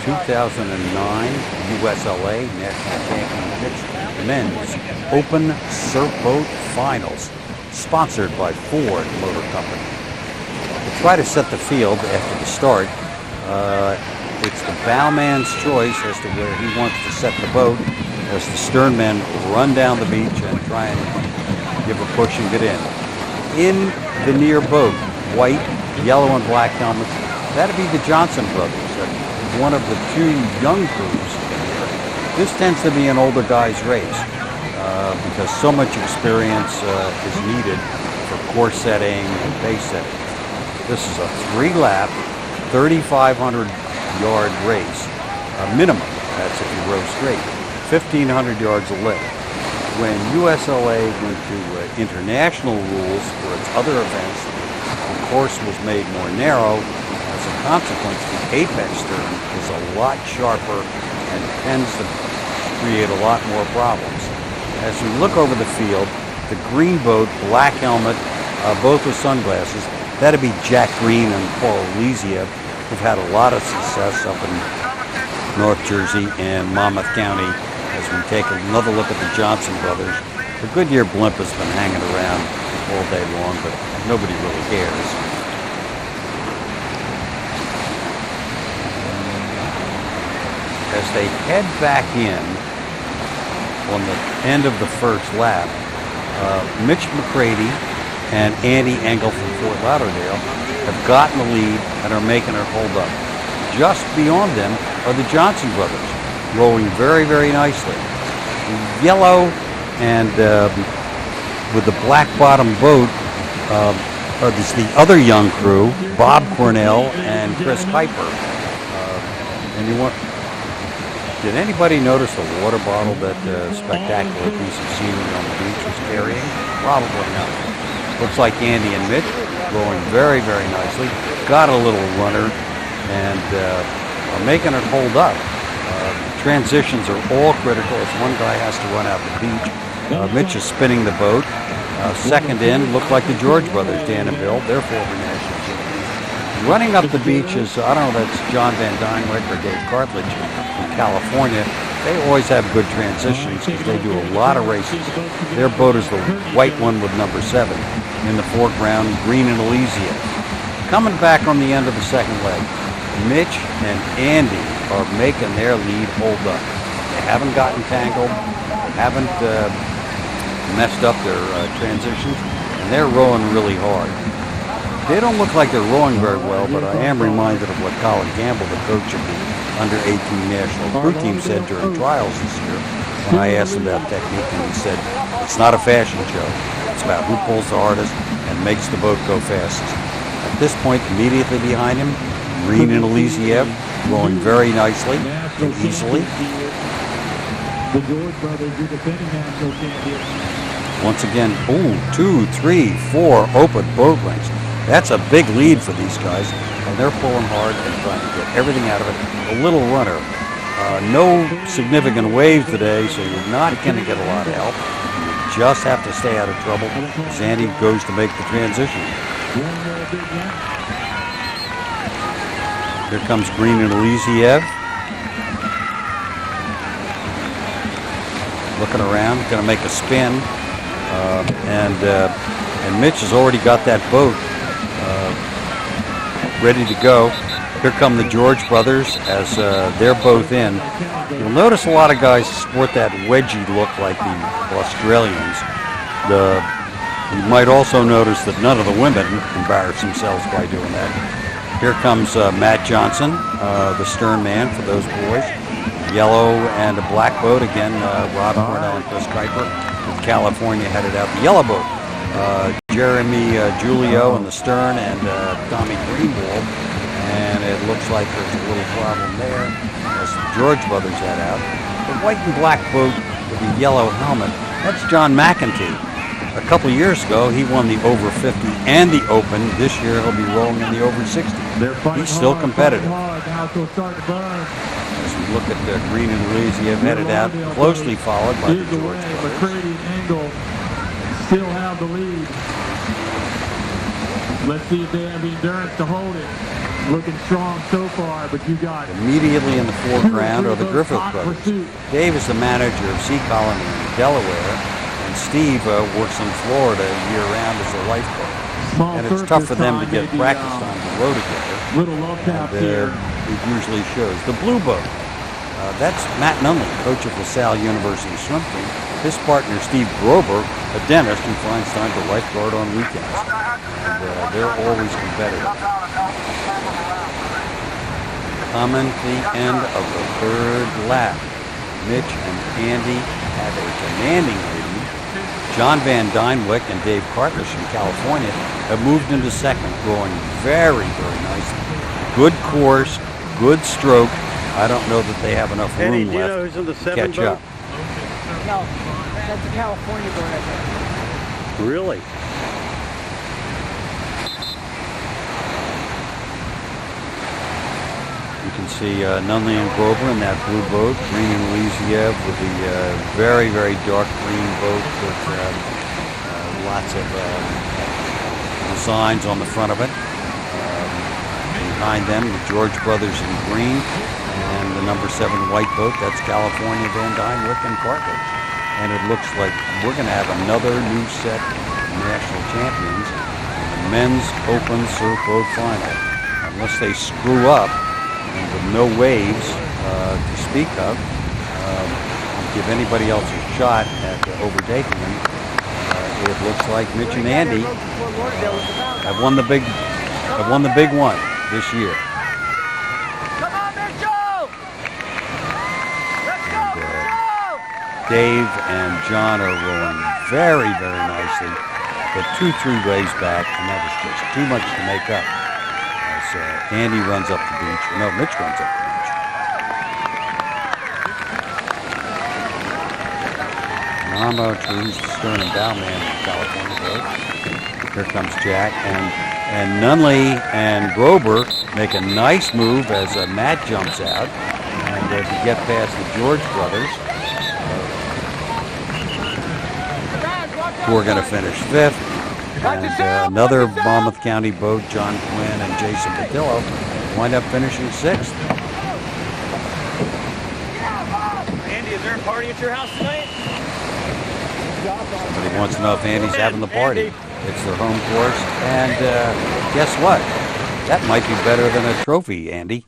2009 USLA National Championships Men's Open Surfboat Finals, sponsored by Ford Motor Company. To try to set the field after the start, it's the bowman's choice as to where he wants to set the boat, as the sternmen run down the beach and try and give a push and get in. In the near boat, white, yellow, and black helmets, that'd be the Johnson brothers, one of the two young crews here. This tends to be an older guy's race because so much experience is needed for course setting and pace setting. This is a 3-lap, 3,500-yard race, minimum. That's if you row straight. 1,500 yards a lift. When USLA went to international rules for its other events, the course was made more narrow. As a consequence, the apex stern is a lot sharper and tends to create a lot more problems. As we look over the field, the green boat, black helmet, both with sunglasses, that'd be Jack Green and Paul Elysia, who've had a lot of success up in North Jersey and Monmouth County. As we take another look at the Johnson brothers, the Goodyear blimp has been hanging around all day long, but nobody really cares. As they head back in on the end of the first lap, Mitch McCready and Andy Engel from Fort Lauderdale have gotten the lead and are making it hold up. Just beyond them are the Johnson brothers, rowing very, very nicely. The yellow and with the black bottom boat are the other young crew, Bob Cornell and Chris Kuiper. Did anybody notice the water bottle that spectacular piece of scenery on the beach was carrying? Probably not. Looks like Andy and Mitch rowing very, very nicely. Got a little runner and are making it hold up. Transitions are all critical as one guy has to run out the beach. Mitch is spinning the boat. Second in, look like the George brothers, Dan and Bill. They're former national champions. Running up the beach is, I don't know, that's John Van Dynewick or Dave Cartledge from California. They always have good transitions because they do a lot of races. Their boat is the white one with number 7. In the foreground, Green and Elysia. Coming back on the end of the second leg, Mitch and Andy are making their lead hold up. They haven't gotten tangled, haven't messed up their transitions, and they're rowing really hard. They don't look like they're rowing very well, but I am reminded of what Colin Campbell, the coach of the under-18 national crew team, said during trials this year when I asked him about technique, and he said, it's not a fashion show. It's about who pulls the hardest and makes the boat go fastest. At this point, immediately behind him, Green and Elysia rowing very nicely and easily. The George brothers, the defending national champions. Once again, 2, 3, 4 open boat lengths. That's a big lead for these guys, and they're pulling hard and trying to get everything out of it. A little runner. No significant waves today, so you're not going to get a lot of help. You just have to stay out of trouble as Andy goes to make the transition. Here comes Green and Elysia. Looking around, going to make a spin, and Mitch has already got that boat ready to go. Here come the George brothers as they're both in. You'll notice a lot of guys sport that wedgie look like the Australians. You might also notice that none of the women embarrass themselves by doing that. Here comes Matt Johnson, the stern man for those boys. Yellow and a black boat, again, Rob Cornell and Chris Kuiper with California headed out. The yellow boat, Jeremy Julio in the stern and Tommy Greenwald. And it looks like there's a little problem there as the George brothers head out. The white and black boat with the yellow helmet, that's John McEntee. A couple years ago, he won the over 50 and the Open. This year, he'll be rolling in the over 60. He's still competitive. As we look at Green and Elysia headed out, closely followed by the George brothers. McCready and Engel still have the lead. Let's see if they have the endurance to hold it. looking strong so far, but you got Immediately in the foreground are the boats Griffith hot brothers. pursuit. Dave is the manager of Sea Colony in Delaware, and Steve works in Florida year-round as a lifeguard. Small And it's surf tough this for them to time, get maybe, practice time to row together. Little love tap here. It usually shows. The Blue Boat. That's Matt Nunley, coach of LaSalle University swim team. His partner, Steve Grober, a dentist who finds time to lifeguard on weekends. And they're always competitive. Coming to the end of the third lap. Mitch and Andy have a commanding lead. John Van Dynwick and Dave Cartless from California have moved into second, going very, very nicely. Good course, good stroke. I don't know that they have enough room Eddie, do you left know who's in the to 7 catch boat? up. No, that's a California boat, I think. Really? You can see Nunley and Grover in that blue boat. Green and Elysia with the very, very dark green boat with lots of designs on the front of it. Behind them, the George brothers in green and the number 7 white boat. That's California, Van Dynwick, and Cartless. And it looks like we're going to have another new set of national champions in the men's open surfboat final. Unless they screw up, and with no waves to speak of, give anybody else a shot at overtaking them. It looks like Mitch and Andy have won the big one this year. Come on, Mitchell! Let's go, Mitchell! Dave and John are rowing very, very nicely, but 2-3 waves back, and that is just too much to make up. As Andy runs up the beach. No, Mitch runs up the beach. I'm not sure who's the stern and bow man in the California boat. Here comes Jack, and Nunley and Grober make a nice move as Matt jumps out, and to get past the George brothers, who are going to finish 5th. And another Monmouth County boat, John Quinn and Jason Patillo, wind up finishing 6th. Andy, is there a party at your house tonight? Somebody wants to know if Andy's having the party. It's their home course, and guess what? That might be better than a trophy, Andy.